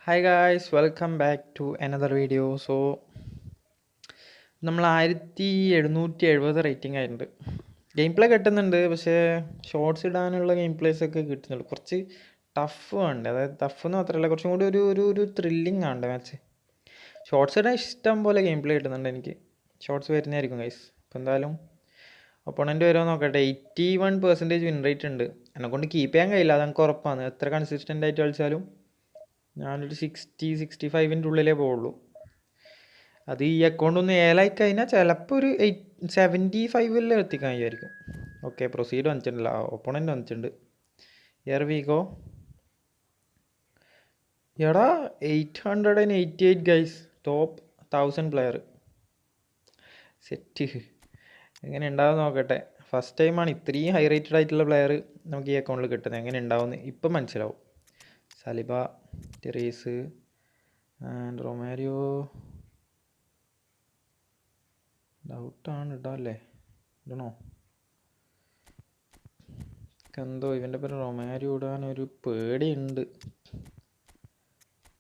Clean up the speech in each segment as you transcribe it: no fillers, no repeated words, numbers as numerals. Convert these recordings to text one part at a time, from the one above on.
Hi guys, welcome back to another video. നമ്മൾ 1770 rating ആയിട്ടുണ്ട്. Game play കിട്ടുന്നുണ്ട്, പക്ഷേ ഷോർട്സ് ഇടാനുള്ള ഗെയിം പ്ലേസ് ഒക്കെ കിട്ടുന്നുള്ളൂ. കുറച്ച് ടഫ് ഉണ്ട്, അതായത് ടഫ് എന്ന് മാത്രമല്ല, കുറച്ചും കൂടി ഒരു ത്രില്ലിംഗ് ആണ് മാച്ച്. ഷോർട്സ് ഇടാൻ ഇഷ്ടം പോലെ ഗെയിം പ്ലേ കിട്ടുന്നുണ്ട് എനിക്ക്. ഷോർട്സ് വരുന്നതായിരിക്കും ഗൈസ്. അപ്പോൾ എന്തായാലും ഒപ്പോണൻറ്റ് വരുമോ നോക്കട്ടെ. 81% വിൻ റേറ്റ് ഉണ്ട്. എന്നെക്കൊണ്ട് കീപ്പ് ചെയ്യാൻ കഴിയില്ല, അതെനിക്ക് ഉറപ്പാണ്. എത്ര കൺസിസ്റ്റൻ്റ് ആയിട്ട് കളിച്ചാലും ഞാനൊരു 65-ൻ്റെ ഉള്ളിലേ പോവുള്ളൂ. അത് ഈ അക്കൗണ്ട് ഒന്ന് ഏലായി കഴിഞ്ഞാൽ ചിലപ്പോൾ ഒരു 75 എത്തിക്കാൻ കഴിയുമായിരിക്കും. ഓക്കെ, പ്രൊസീഡ് വന്നിട്ടുണ്ടല്ല, ഓപ്പോണൻ്റ് വന്നിട്ടുണ്ട്. Here we go. എടാ 888 ഗൈസ്, ടോപ്പ് 1000 പ്ലെയർ. സെറ്റ് എങ്ങനെ ഉണ്ടാവും നോക്കട്ടെ. ഫസ്റ്റ് ടൈമാണ് ഇത്രയും ഹൈ റേറ്റഡ് ആയിട്ടുള്ള പ്ലെയർ നമുക്ക് ഈ അക്കൗണ്ടിൽ കിട്ടുന്നത്. എങ്ങനെ ഉണ്ടാവുമെന്ന് ഇപ്പം മനസ്സിലാവും. സലിബ, ടെറീസ് ആൻഡ് റൊമാരിയോ ഡൗട്ടാണ് ഇടാല്ലേ, ഇടണോ? എന്തോ ഇവൻ്റെ പേര് റൊമാരിയോ ഇടാനൊരു പേടിയുണ്ട്.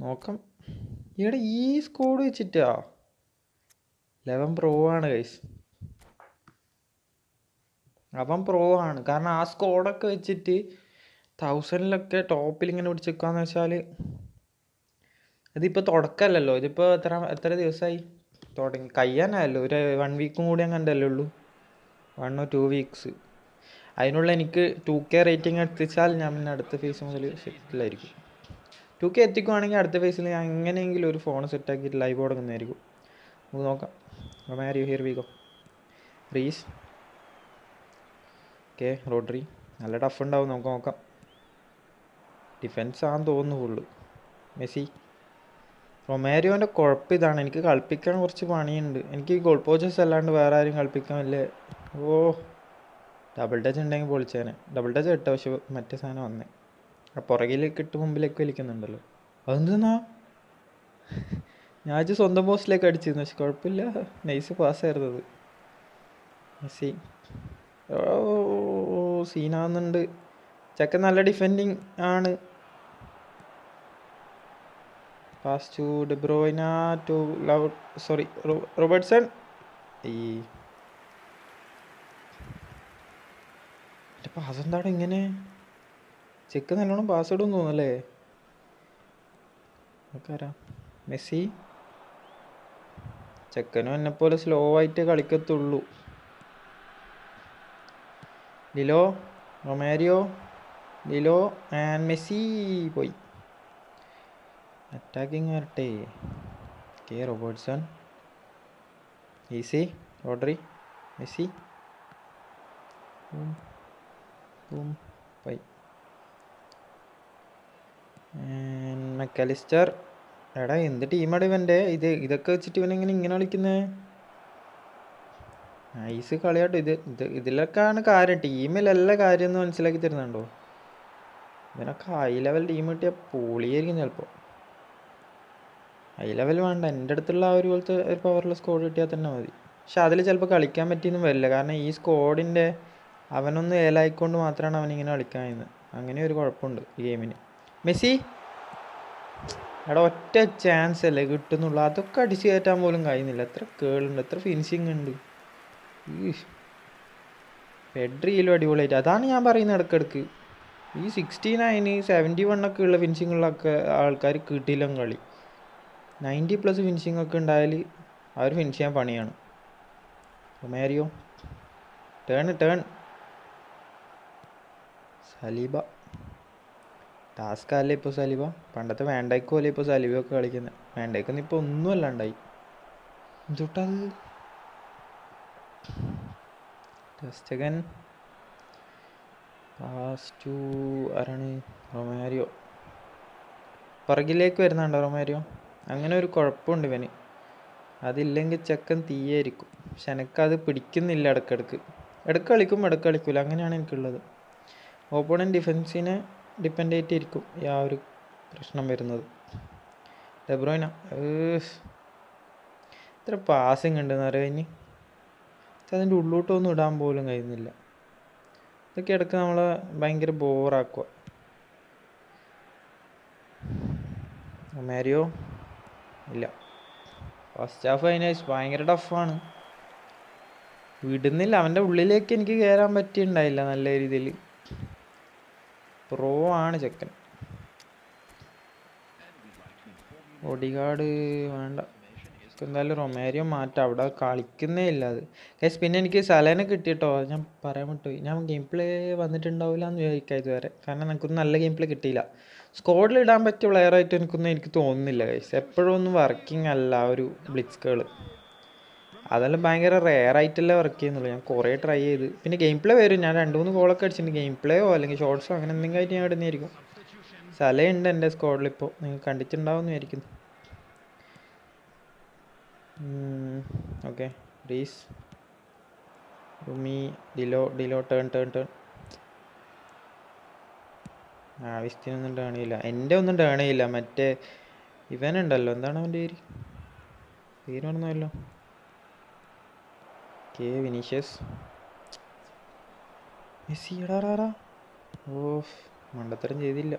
നോക്കാം. ഇവിടെ ഈ സ്കോഡ് വെച്ചിട്ടാ 11 പ്രോ ആണ് ഗൈസ്. അവൻ പ്രോ ആണ്, കാരണം ആ സ്കോഡൊക്കെ വെച്ചിട്ട് 1000-ലൊക്കെ ടോപ്പിൽ ഇങ്ങനെ പിടിച്ച് വെക്കാന്ന് വെച്ചാൽ ഇതിപ്പോൾ തുടക്കമല്ലല്ലോ. ഇതിപ്പോൾ എത്ര ദിവസമായി തുടങ്ങി, കഴിയാനായല്ലോ. ഒരു 1 വീക്കും കൂടി ഞാൻ കണ്ടല്ലേ ഉള്ളൂ, 1 or 2 വീക്സ്. അതിനുള്ള എനിക്ക് 2K റേറ്റിംഗ് എത്തിച്ചാൽ ഞാൻ പിന്നെ അടുത്ത ഫേസ് മുതൽ സെറ്റിലായിരിക്കും. 2K എത്തിക്കുവാണെങ്കിൽ അടുത്ത ഫേസിൽ ഞാൻ എങ്ങനെയെങ്കിലും ഒരു ഫോൺ സെറ്റാക്കിയിട്ട് ലൈവ് തുടങ്ങുന്നതായിരിക്കും. നമുക്ക് നോക്കാം. Romario, here we go. Reece, okay. Rodri, നല്ല ടഫ് ഉണ്ടാവും, നമുക്ക് നോക്കാം. ഡിഫെൻസ് ആണെന്ന് തോന്നുന്നു ഫുള്ള്. മെസ്സി. റൊമാരിയോൻ്റെ കുഴപ്പം ഇതാണ്, എനിക്ക് കളിപ്പിക്കാൻ കുറച്ച് പണിയുണ്ട്. എനിക്ക് ഗോൾ പോച്ചസ് അല്ലാണ്ട് വേറെ ആരും കളിപ്പിക്കാൻ വലിയ ഡബിൾ ടച്ച് ഉണ്ടെങ്കിൽ പൊളിച്ചേനെ. ഡബിൾ ടച്ച് കിട്ടുക, പക്ഷെ മറ്റേ സാധനം വന്നേ ആ പുറകിലേക്ക് ഇട്ട് മുമ്പിലേക്ക് വലിക്കുന്നുണ്ടല്ലോ. അതെന്തെന്നാ ഞാൻ സ്വന്തം പോസ്റ്റിലേക്ക് അടിച്ചിരുന്നു, പക്ഷെ കുഴപ്പമില്ല, നൈസ് പാസ്സായിരുന്നു അത്. മെസ്സി സീനാവുന്നുണ്ട്. ചെക്കൻ നല്ല ഡിഫെൻഡിങ് ആണ്. Pass to De Bruyne to Robertson. ഈ പാസ് എന്താണ് ഇങ്ങനെ? ചെക്ക് നല്ലോണം പാസ് ഇടും തോന്നല്ലേ. നോക്കാരാ? മെസ്സി. ചെക്കനും എന്നെപ്പോലെ സ്ലോ ആയിട്ട് കളിക്കത്തുള്ളൂ. Leao, Romario, Leao and Messi പോയി. അറ്റാക്കിങ് വരട്ടെ. കെ റോബർട്ട്സൺ, ഈസി, റോഡ്രി, മെസ്സി, പോയി. മെക്കാലിസ്റ്റർ. എടാ എന്ത് ടീമാണ് ഇവൻ്റെ? ഇതൊക്കെ വെച്ചിട്ട് ഇവനെങ്ങനെ കളിക്കുന്നത്? നൈസ് കളിയാട്ടോ ഇത്. ഇതിലൊക്കെയാണ് കാര്യം, ടീമിലല്ല കാര്യം എന്ന് മനസ്സിലാക്കി തരുന്നുണ്ടോ? ഇവനൊക്കെ ഹൈ ലെവൽ ടീം കിട്ടിയാൽ പൊളിയായിരിക്കും ചിലപ്പോൾ. ഹൈ ലെവൽ വേണ്ട, എൻ്റെ അടുത്തുള്ള ആ ഒരു പോലത്തെ ഒരു പവറുള്ള സ്കോഡ് കിട്ടിയാൽ തന്നെ മതി. പക്ഷെ അതിൽ ചിലപ്പോൾ കളിക്കാൻ പറ്റിയെന്നും വരില്ല, കാരണം ഈ സ്കോഡിൻ്റെ അവനൊന്ന് ഏലായിക്കൊണ്ട് മാത്രമാണ് അവനിങ്ങനെ കളിക്കാൻ കഴിയുന്നത്. അങ്ങനെ ഒരു കുഴപ്പമുണ്ട് ഈ ഗെയിമിന്. മെസ്സി, എടാ ഒറ്റ ചാൻസ് അല്ലേ കിട്ടുന്നുള്ളൂ, അതൊക്കെ അടിച്ച് കയറ്റാൻ പോലും കഴിയുന്നില്ല. എത്ര കേളുണ്ട്, എത്ര ഫിനിഷിങ് ഉണ്ട്. പെഡ്രിയിലും അടിപൊളിയായിട്ട്, അതാണ് ഞാൻ പറയുന്നത് ഇടയ്ക്കിടയ്ക്ക്. ഈ 69, 71 ഒക്കെ ഉള്ള ഫിനിഷിങ്ങുള്ളൊക്കെ ആൾക്കാർ കിട്ടിയില്ല കളി. 90+ ഫിനിഷിംഗ് ഒക്കെ ഉണ്ടായാൽ അവർ ഫിനിഷ് ചെയ്യാൻ പണിയാണ്. Romario, turn. സലീബ, ടാസ്ക് അല്ലേ ഇപ്പോൾ സലീബ? പണ്ടത്തെ വേണ്ടയ്ക്കോ അല്ലേ ഇപ്പോൾ സലീബയൊക്കെ കളിക്കുന്നത്? വേണ്ടയ്ക്കൊന്നും ഇപ്പോൾ ഒന്നും അല്ലാണ്ടായി. എന്തുട്ടത്? ടെസ്റ്റഗൻ, പാസ് ടു ആരാണ്? റൊമാരിയോ. പുറകിലേക്ക് വരുന്നുണ്ടോ റൊമാരിയോ? അങ്ങനെ ഒരു കുഴപ്പമുണ്ട് ഇവന്. അതില്ലെങ്കിൽ ചെക്കൻ തീയായിരിക്കും. പക്ഷെ എനിക്കത് പിടിക്കുന്നില്ല. ഇടയ്ക്ക് കളിക്കും, ഇടയ്ക്ക് കളിക്കില്ല, അങ്ങനെയാണ് എനിക്കുള്ളത്. ഓപ്പോണൻറ്റ് ഡിഫെൻസിനെ ഡിപ്പെൻഡ് ആയിട്ടിരിക്കും ആ ഒരു പ്രശ്നം വരുന്നത്. ഡെബ്രോയിന, ഇത്ര പാസിങ് ഉണ്ടെന്ന് അറിയാം. ഇനി അതിൻ്റെ ഉള്ളോട്ടൊന്നും ഇടാൻ പോലും കഴിയുന്നില്ല. ഇതൊക്കെ ഇടയ്ക്ക് നമ്മളെ ഭയങ്കര ബോറാക്കുക. റൊമാരിയോ ഇല്ല. ഫസ്റ്റ് ഹാഫ് അതിന് ഭയങ്കര ടഫാണ്, വിടുന്നില്ല. അവൻ്റെ ഉള്ളിലേക്ക് എനിക്ക് കയറാൻ പറ്റിയിട്ടുണ്ടായില്ല നല്ല രീതിയിൽ. പ്രോ ആണ് ചെക്കൻ. ഓഡിഗാർഡ് വേണ്ട, എന്തായാലും റൊമാരിയോ മാറ്റാം, അവിടെ കളിക്കുന്നേ ഇല്ല അത് ഗൈസ്. പിന്നെ എനിക്ക് സലേനെ കിട്ടിയിട്ടോ, ഞാൻ പറയാൻ വിട്ടുപോയി. ഞാൻ ഗെയിം പ്ലേ വന്നിട്ടുണ്ടാവില്ല എന്ന് വിചാരിക്കാം ഇതുവരെ, കാരണം എനിക്കൊന്നും നല്ല ഗെയിം പ്ലേ കിട്ടിയില്ല. സ്ക്വാഡിൽ ഇടാൻ പറ്റിയ പ്ലെയറായിട്ട് എനിക്ക് തോന്നുന്നില്ല ഗൈസ്. എപ്പോഴും ഒന്നും വർക്കിംഗ് അല്ല ഒരു ബ്ലിറ്റ്സ്കേൾ, അതെല്ലാം ഭയങ്കര റെയർ ആയിട്ടല്ലേ വർക്ക് ചെയ്യുന്നുള്ളൂ. ഞാൻ കുറേ ട്രൈ ചെയ്ത്, പിന്നെ ഗെയിം പ്ലേ വരും. ഞാൻ 2-3 ഗോളൊക്കെ അടിച്ചിട്ടുണ്ട്. ഗെയിം പ്ലേയോ അല്ലെങ്കിൽ ഷോർട്സോ അങ്ങനെ എന്തെങ്കിലും ആയിട്ട് ഞാൻ ഇടുന്നതായിരിക്കും. സലയുണ്ട് എൻ്റെ സ്ക്വാഡിലിപ്പോൾ, നിങ്ങൾ കണ്ടിട്ടുണ്ടാവുമെന്ന് വിചാരിക്കുന്നു. ഓക്കെ, റീസ്, റുമി, ഡിലോ ടേൺ. ആവശ്യത്തിനൊന്നും ടേൺ ചെയ്യില്ല, എൻ്റെ ഒന്നും ടേൺ ചെയ്യില്ല. മറ്റേ ഇവനുണ്ടല്ലോ, എന്താണ് അവൻ്റെ പേര് പറഞ്ഞല്ലോ, വിനീഷ്യസ്. മെസ്സി ഇടാറാ. ഓ മണ്ടത്തരം ചെയ്തില്ല.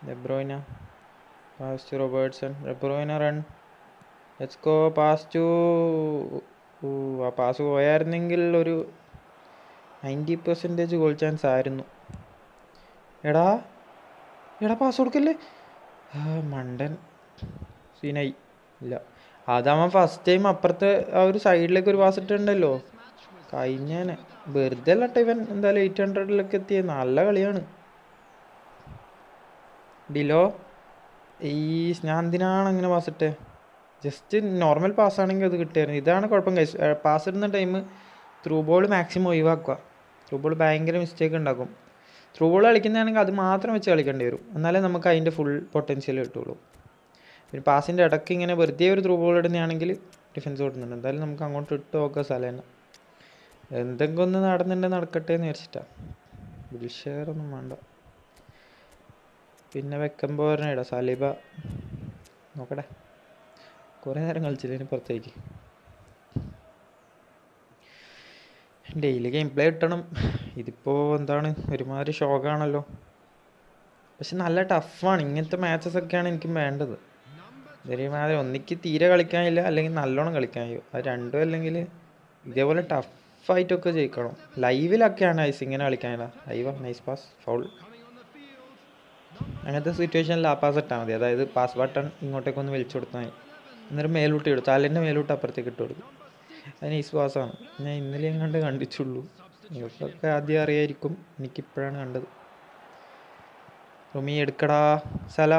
De Bruyne pass to Robertson. De Bruyne run, let's go, pass to. ആ പാസ് പോയായിരുന്നെങ്കിൽ ഒരു 90% ഗോൾ ചാൻസ് ആയിരുന്നു. എടാ പാസ് കൊടുക്കല്ലേ, മണ്ടൻ സീനായി. ഇല്ല, അതവൻ ഫസ്റ്റ് ടൈം അപ്പുറത്തെ ആ ഒരു സൈഡിലേക്ക് ഒരു പാസ് ഇട്ടുണ്ടല്ലോ, കഴിഞ്ഞേനെ. വെറുതെ അല്ലട്ടെ ഇവൻ എന്തായാലും 800 എത്തിയ നല്ല കളിയാണ്. ഡിലോ, ഞാൻ എന്തിനാണ് അങ്ങനെ പാസ് ഇട്ടേ? ജസ്റ്റ് നോർമൽ പാസ്സാണെങ്കിൽ അത് കിട്ടിയായിരുന്നു. ഇതാണ് കുഴപ്പം കഴിച്ചു. പാസ് ഇടുന്ന ടൈം ത്രൂ ബോൾ മാക്സിമം ഒഴിവാക്കുക. ത്രൂ ബോൾ ഭയങ്കര മിസ്റ്റേക്ക് ഉണ്ടാക്കും. ത്രൂ ബോൾ കളിക്കുന്നതാണെങ്കിൽ അത് മാത്രം വെച്ച് കളിക്കേണ്ടി വരും, എന്നാലേ നമുക്ക് അതിൻ്റെ ഫുൾ പൊട്ടൻഷ്യൽ കിട്ടുള്ളൂ. പിന്നെ പാസിൻ്റെ ഇടയ്ക്ക് ഇങ്ങനെ വെറുതെ ഒരു ത്രൂ ബോൾ ഇടുന്നതാണെങ്കിൽ ഡിഫൻസ് കൊടുക്കുന്നുണ്ട്. എന്തായാലും നമുക്ക് അങ്ങോട്ട് ഇട്ട് നോക്കാം സലേന. എന്തെങ്കിലും ഒന്ന് നടന്നിട്ടുണ്ടെങ്കിൽ നടക്കട്ടെ എന്ന് വിചാരിച്ചിട്ടാണ്. ബിൽഷെയറൊന്നും വേണ്ട. പിന്നെ വെക്കുമ്പോൾ പറഞ്ഞിടാം സലീബ, നോക്കട്ടെ. കുറേ നേരം കളിച്ചില്ല പുറത്തേക്ക്. ഡെയിലി ഗെയിം പ്ലേ കിട്ടണം. ഇതിപ്പോൾ എന്താണ് ഒരുമാതിരി ഷോക്കാണല്ലോ. പക്ഷെ നല്ല ടഫാണ്. ഇങ്ങനത്തെ മാച്ചസ് ഒക്കെയാണ് എനിക്കും വേണ്ടത്. ഒരുമാതിരി ഒന്നിക്ക് തീരെ കളിക്കാനില്ല, അല്ലെങ്കിൽ നല്ലോണം കളിക്കാൻ കഴിയും. അത് രണ്ടും അല്ലെങ്കിൽ ഇതേപോലെ ടഫായിട്ടൊക്കെ ജയിക്കണം. ലൈവിലൊക്കെയാണ് ഐസ് ഇങ്ങനെ കളിക്കാനില്ല. ലൈവ് നൈസ് പാസ്, ഫൗൾ, അങ്ങനത്തെ സിറ്റുവേഷനിൽ ആ പാസ് ഇട്ടാൽ മതി. അതായത് പാസ് ബട്ടൺ ഇങ്ങോട്ടേക്കൊന്ന് വലിച്ചു കൊടുത്താൽ മതി. അന്നേരം മേലോട്ട് ഇടും, തലേൻ്റെ മേലോട്ട് അപ്പുറത്തേക്ക് ഇട്ട് കൊടുക്കും. അത് നൈസ് പാസ്സാണ്. ഞാൻ ഇന്നലെ എങ്ങാണ്ട് കണ്ടിട്ടുള്ളൂ, നിങ്ങൾക്കൊക്കെ ആദ്യം അറിയായിരിക്കും, എനിക്കിപ്പോഴാണ് കണ്ടത്. റുമി എടുക്കടാ സല.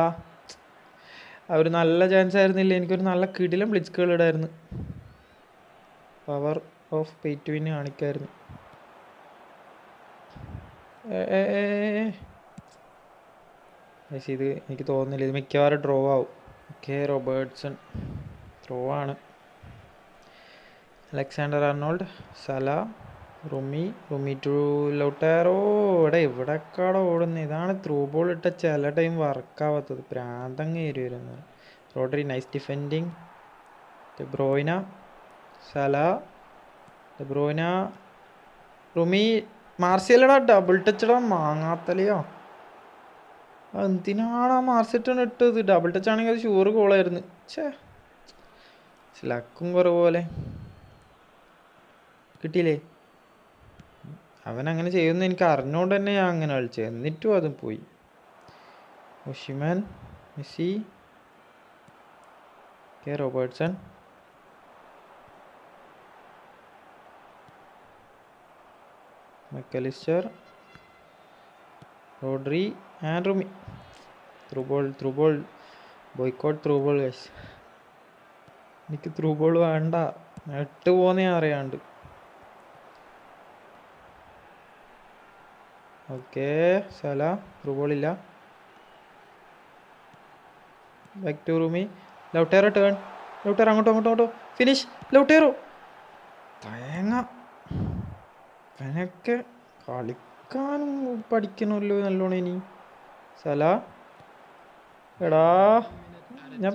ഒരു നല്ല ചാൻസ് ആയിരുന്നില്ല, എനിക്കൊരു നല്ല കിടിലം ബ്ലിറ്റ്സ്കേൾ ഇടായിരുന്നു. Power of pay to win കാണിക്കായിരുന്നു. ഇത് എനിക്ക് തോന്നുന്നില്ല, ഇത് മിക്കവാറും ഡ്രോ ആവും. ഓക്കെ, റോബർട്ട്സൺ ത്രോ ആണ്. അലക്സാണ്ടർ ആർണോൾഡ്, സല, റുമി ടു ലൗട്ടാരോ. ഇവിടെക്കാടെ ഓടുന്നത്. ഇതാണ് ത്രൂ ബോൾ ഇട്ട ചില ടൈം വർക്കാവാത്തത്, പ്രാന്തങ്ങ് കയറി വരുന്നത്. Rodri nice defending. De Bruyne, Salah, De Bruyne, റുമി, മാർസിയലടാ ഡബിൾ ടച്ചടാ, മാങ്ങാത്തലയോ. എന്തിനാണ് ആ മാർസിട്ടാണ് ഇട്ടത്? ഡബിൾ ടച്ച് ആണെങ്കിൽ അത് ഷുവർ ഗോളായിരുന്നു. ലക്കും കുറവുപോലെ കിട്ടിയില്ലേ. അവൻ അങ്ങനെ ചെയ്യുമെന്ന് എനിക്ക് അറിഞ്ഞുകൊണ്ട് തന്നെ ഞാൻ അങ്ങനെ കളിച്ചത്, എന്നിട്ടും അതും പോയി. Osimhen, Messi, Robertson, Mac Allister, Rodri and റുമി. Through ball boycott through ball guys. എനിക്ക് ത്രൂ ബോൾ വേണ്ട, ഇട്ട് പോകുന്നേ അറിയാണ്ട്. ഓക്കെ, സല ത്രൂ ബോളില്ല. ബാക്ക് ടു റുമി. ലൗട്ടേറോ ടേൺ, ലൗട്ടേറോ അങ്ങോട്ടോ ഫിനിഷ്. ലൗട്ടേറോ തേങ്ങ. അവനൊക്കെ കളിക്കാനും പഠിക്കണമല്ലോ നല്ലോണം ഇനി. സല എടാ ഞാൻ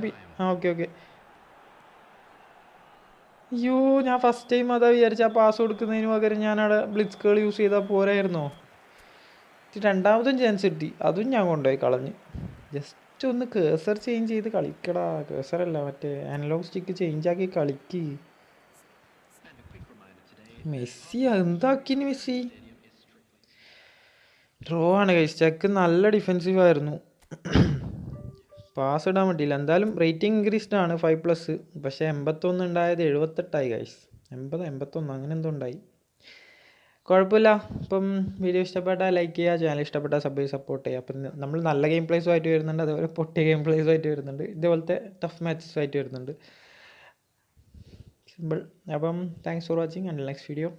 ഓക്കെ. അയ്യോ, ഞാൻ ഫസ്റ്റ് ടൈം അതാ വിചാരിച്ച ആ പാസ് കൊടുക്കുന്നതിന് പകരം ഞാനവിടെ ബ്ലിറ്റ്സ്കേൾ യൂസ് ചെയ്താൽ പോരായിരുന്നോ? രണ്ടാമതും ചാൻസ് കിട്ടി, അതും ഞാൻ കൊണ്ടുപോയി കളഞ്ഞ്. ജസ്റ്റ് ജസ്റ്റ് ഒന്ന് കേസർ ചേഞ്ച് ചെയ്ത് കളിക്കടാ. കേസറല്ല, മറ്റേ അനലോഗ് സ്റ്റിക്ക് ചേഞ്ച് ആക്കി കളിക്ക്. മെസ്സി എന്താക്കിന് മെസ്സി? ഡ്രോ ആണ് ഗൈസ്. ചെക്ക് നല്ല ഡിഫെൻസീവ് ആയിരുന്നു. പാസ് ഇടാൻ പറ്റിയില്ല. എന്തായാലും റേറ്റിംഗ് ഇൻക്രീസ്ഡ് ആണ് 5+. പക്ഷേ 81 ഉണ്ടായത് 78 ഗൈസ്. 81 അങ്ങനെ എന്തോ ഉണ്ടായി. കുഴപ്പമില്ല. ഇപ്പം വീഡിയോ ഇഷ്ടപ്പെട്ടാൽ ലൈക്ക് ചെയ്യുക, ചാനൽ ഇഷ്ടപ്പെട്ടാൽ സപ്പോർട്ട് ചെയ്യുക. അപ്പം നമ്മൾ നല്ല ഗെയിം പ്ലേസുമായിട്ട് വരുന്നുണ്ട്, അതുപോലെ പൊട്ടിയ ഗെയിം പ്ലേസുമായിട്ട് വരുന്നുണ്ട്, ഇതുപോലത്തെ ടഫ് മാച്ചസുമായിട്ട് വരുന്നുണ്ട്. സിമ്പിൾ. അപ്പം thanks for watching and next video.